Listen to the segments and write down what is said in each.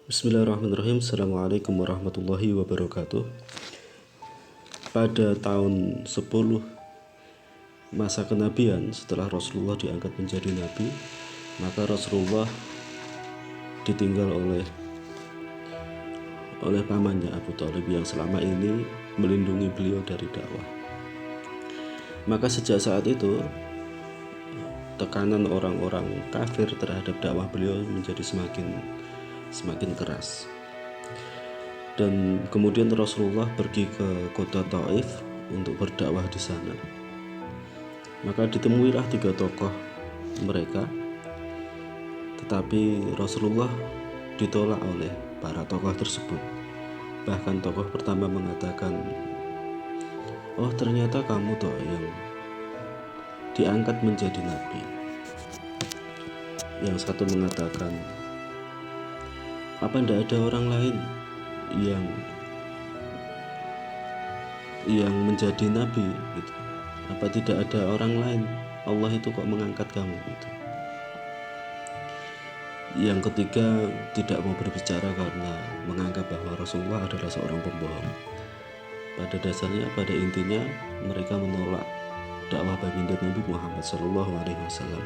Bismillahirrahmanirrahim. Assalamualaikum warahmatullahi wabarakatuh. Pada tahun 10 masa kenabian setelah Rasulullah diangkat menjadi nabi, maka Rasulullah ditinggal oleh pamannya Abu Thalib yang selama ini melindungi beliau dari dakwah. Maka sejak saat itu tekanan orang-orang kafir terhadap dakwah beliau menjadi semakin keras. Dan kemudian Rasulullah pergi ke kota Taif untuk berdakwah di sana. Maka ditemuilah 3 tokoh mereka, tetapi Rasulullah ditolak oleh para tokoh tersebut. Bahkan tokoh pertama mengatakan, "Oh, ternyata kamu toh yang diangkat menjadi nabi." Yang satu mengatakan, "Apa tidak ada orang lain yang menjadi nabi gitu? Apa tidak ada orang lain? Allah itu kok mengangkat kamu gitu?" Yang ketiga tidak mau berbicara karena menganggap bahwa Rasulullah adalah seorang pembohong. Pada intinya mereka menolak dakwah baginda Nabi Muhammad SAW.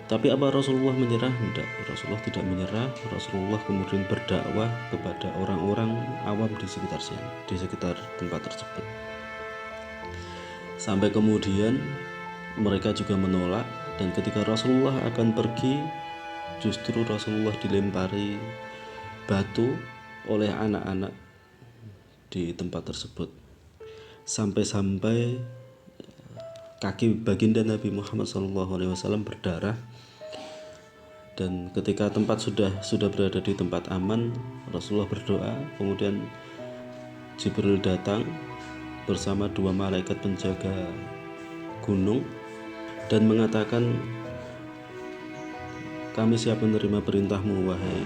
Tapi apa Rasulullah menyerah? Tidak, Rasulullah tidak menyerah. Rasulullah kemudian berdakwah kepada orang-orang awam di sekitar tempat tersebut. Sampai kemudian mereka juga menolak, dan ketika Rasulullah akan pergi, justru Rasulullah dilempari batu oleh anak-anak di tempat tersebut. Sampai-sampai kaki baginda Nabi Muhammad SAW berdarah. Dan ketika tempat sudah berada di tempat aman, Rasulullah berdoa. Kemudian Jibril datang bersama 2 malaikat penjaga gunung dan mengatakan, "Kami siap menerima perintahmu wahai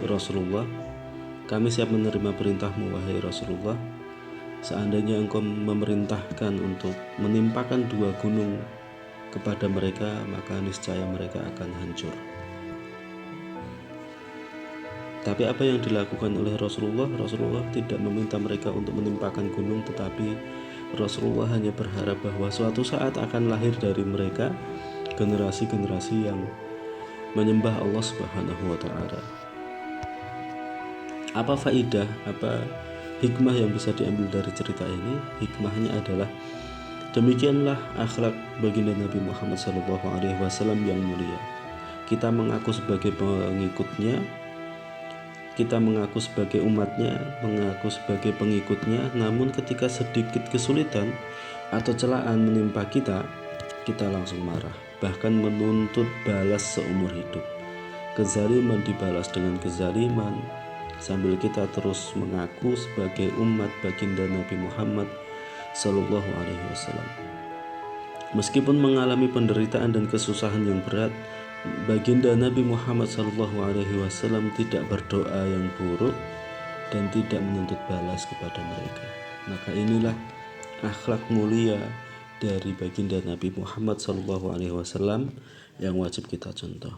Rasulullah. Kami siap menerima perintahmu wahai Rasulullah. Seandainya engkau memerintahkan untuk menimpakan 2 gunung kepada mereka, maka niscaya mereka akan hancur." Tapi apa yang dilakukan oleh Rasulullah? Rasulullah tidak meminta mereka untuk menimpakan gunung, tetapi Rasulullah hanya berharap bahwa suatu saat akan lahir dari mereka generasi-generasi yang menyembah Allah Subhanahu wa Ta'ala. Apa faidah, apa hikmah yang bisa diambil dari cerita ini? Hikmahnya adalah demikianlah akhlak baginda Nabi Muhammad SAW yang mulia. Kita mengaku sebagai pengikutnya, kita mengaku sebagai umatnya, mengaku sebagai pengikutnya, namun ketika sedikit kesulitan atau celaan menimpa kita langsung marah, bahkan menuntut balas seumur hidup. Kezaliman dibalas dengan kezaliman, sambil kita terus mengaku sebagai umat baginda Nabi Muhammad SAW. Meskipun mengalami penderitaan dan kesusahan yang berat, baginda Nabi Muhammad SAW tidak berdoa yang buruk dan tidak menuntut balas kepada mereka. Maka inilah akhlak mulia dari baginda Nabi Muhammad SAW yang wajib kita contoh.